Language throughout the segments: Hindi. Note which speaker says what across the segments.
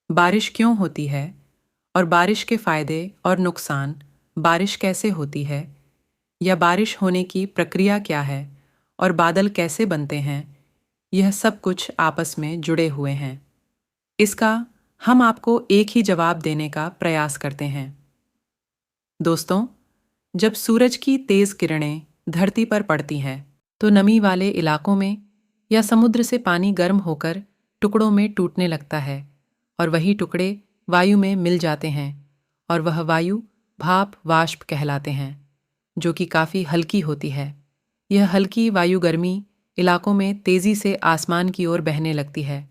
Speaker 1: बारिश क्यों होती है और बारिश के फायदे और नुकसान, बारिश कैसे होती है या बारिश होने की प्रक्रिया क्या है और बादल कैसे बनते हैं, यह सब कुछ आपस में जुड़े हुए हैं। इसका हम आपको एक ही जवाब देने का प्रयास करते हैं। दोस्तों, जब सूरज की तेज किरणें धरती पर पड़ती हैं, तो नमी वाले इलाकों में या समुद्र से पानी गर्म होकर टुकड़ों में टूटने लगता है और वही टुकड़े वायु में मिल जाते हैं और वह वायु भाप वाष्प कहलाते हैं, जो कि काफ़ी हल्की होती है। यह हल्की वायु गर्मी इलाकों में तेज़ी से आसमान की ओर बहने लगती है,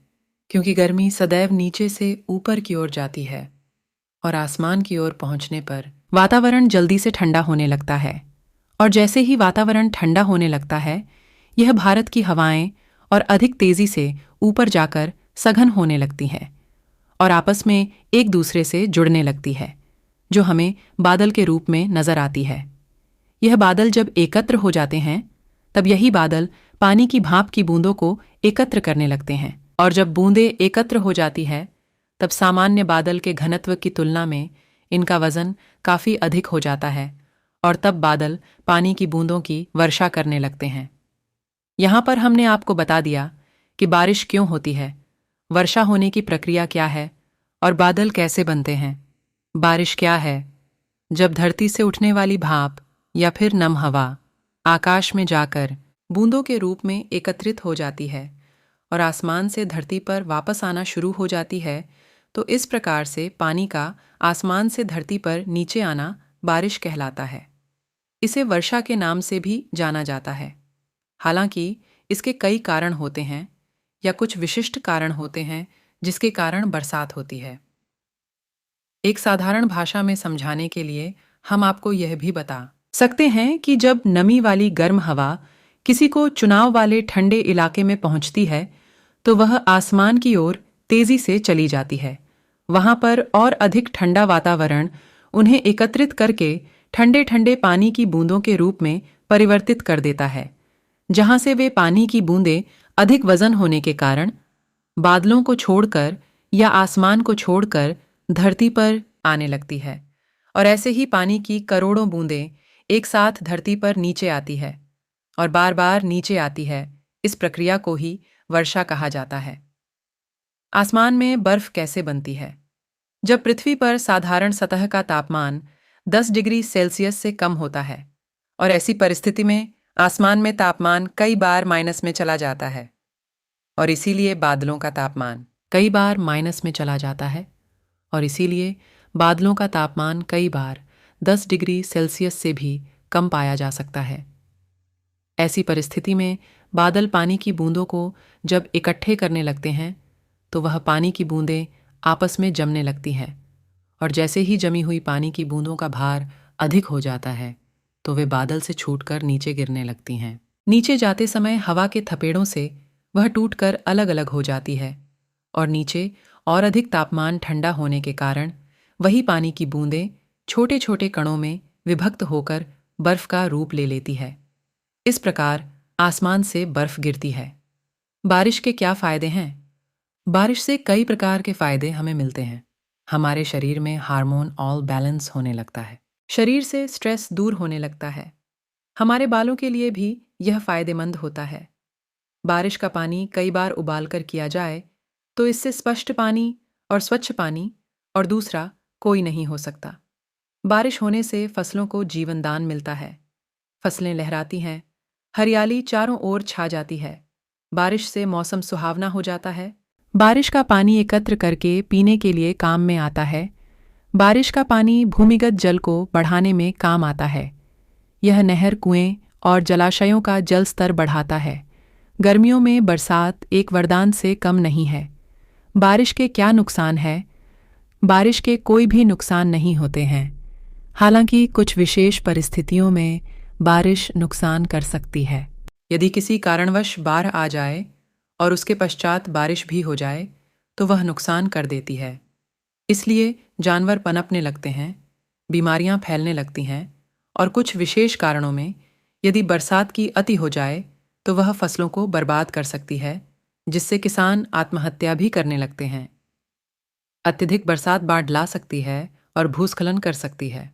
Speaker 1: क्योंकि गर्मी सदैव नीचे से ऊपर की ओर जाती है और आसमान की ओर पहुंचने पर वातावरण जल्दी से ठंडा होने लगता है। और जैसे ही वातावरण ठंडा होने लगता है, यह भारत की हवाएं और अधिक तेजी से ऊपर जाकर सघन होने लगती हैं और आपस में एक दूसरे से जुड़ने लगती है, जो हमें बादल के रूप में नजर आती है। यह बादल जब एकत्र हो जाते हैं, तब यही बादल पानी की भाप की बूंदों को एकत्र करने लगते हैं और जब बूंदें एकत्र हो जाती है, तब सामान्य बादल के घनत्व की तुलना में इनका वजन काफ़ी अधिक हो जाता है और तब बादल पानी की बूंदों की वर्षा करने लगते हैं। यहाँ पर हमने आपको बता दिया कि बारिश क्यों होती है, वर्षा होने की प्रक्रिया क्या है और बादल कैसे बनते हैं। बारिश क्या है? जब धरती से उठने वाली भाप या फिर नम हवा आकाश में जाकर बूंदों के रूप में एकत्रित हो जाती है और आसमान से धरती पर वापस आना शुरू हो जाती है, तो इस प्रकार से पानी का आसमान से धरती पर नीचे आना बारिश कहलाता है। इसे वर्षा के नाम से भी जाना जाता है। हालांकि इसके कई कारण होते हैं या कुछ विशिष्ट कारण होते हैं जिसके कारण बरसात होती है। एक साधारण भाषा में समझाने के लिए हम आपको यह भी बता सकते हैं कि जब नमी वाली गर्म हवा किसी को चुनाव वाले ठंडे इलाके में पहुंचती है, तो वह आसमान की ओर तेजी से चली जाती है। वहां पर और अधिक ठंडा वातावरण उन्हें एकत्रित करके ठंडे ठंडे पानी की बूंदों के रूप में परिवर्तित कर देता है, जहां से वे पानी की बूंदें अधिक वजन होने के कारण बादलों को छोड़कर या आसमान को छोड़कर धरती पर आने लगती है और ऐसे ही पानी की करोड़ों बूंदें एक साथ धरती पर नीचे आती है और बार बार नीचे आती है। इस प्रक्रिया को ही वर्षा कहा जाता है। आसमान में बर्फ कैसे बनती है? जब पृथ्वी पर साधारण सतह का तापमान 10 डिग्री सेल्सियस से कम होता है और ऐसी परिस्थिति में आसमान में तापमान कई बार माइनस में चला जाता है और इसीलिए बादलों का तापमान कई बार माइनस में चला जाता है और इसीलिए बादलों का तापमान कई बार 10 डिग्री सेल्सियस से भी कम पाया जा सकता है। ऐसी परिस्थिति में बादल पानी की बूंदों को जब इकट्ठे करने लगते हैं, तो वह पानी की बूंदें आपस में जमने लगती हैं और जैसे ही जमी हुई पानी की बूंदों का भार अधिक हो जाता है, तो वे बादल से छूटकर नीचे गिरने लगती हैं। नीचे जाते समय हवा के थपेड़ों से वह टूटकर अलग अलग हो जाती है और नीचे और अधिक तापमान ठंडा होने के कारण वही पानी की बूंदें छोटे छोटे कणों में विभक्त होकर बर्फ का रूप ले लेती है। इस प्रकार आसमान से बर्फ गिरती है। बारिश के क्या फायदे हैं? बारिश से कई प्रकार के फायदे हमें मिलते हैं। हमारे शरीर में हार्मोन ऑल बैलेंस होने लगता है। शरीर से स्ट्रेस दूर होने लगता है। हमारे बालों के लिए भी यह फायदेमंद होता है। बारिश का पानी कई बार उबाल कर किया जाए तो इससे स्पष्ट पानी और स्वच्छ पानी और दूसरा कोई नहीं हो सकता। बारिश होने से फसलों को जीवन दान मिलता है। फसलें लहराती हैं, हरियाली चारों ओर छा जाती है। बारिश से मौसम सुहावना हो जाता है। बारिश का पानी एकत्र करके पीने के लिए काम में आता है। बारिश का पानी भूमिगत जल को बढ़ाने में काम आता है। यह नहर, कुएं और जलाशयों का जल स्तर बढ़ाता है। गर्मियों में बरसात एक वरदान से कम नहीं है। बारिश के क्या नुकसान है? बारिश के कोई भी नुकसान नहीं होते हैं। हालांकि कुछ विशेष परिस्थितियों में बारिश नुकसान कर सकती है। यदि किसी कारणवश बाढ़ आ जाए और उसके पश्चात बारिश भी हो जाए, तो वह नुकसान कर देती है। इसलिए जानवर पनपने लगते हैं, बीमारियां फैलने लगती हैं और कुछ विशेष कारणों में यदि बरसात की अति हो जाए तो वह फसलों को बर्बाद कर सकती है, जिससे किसान आत्महत्या भी करने लगते हैं। अत्यधिक बरसात बाढ़ ला सकती है और भूस्खलन कर सकती है।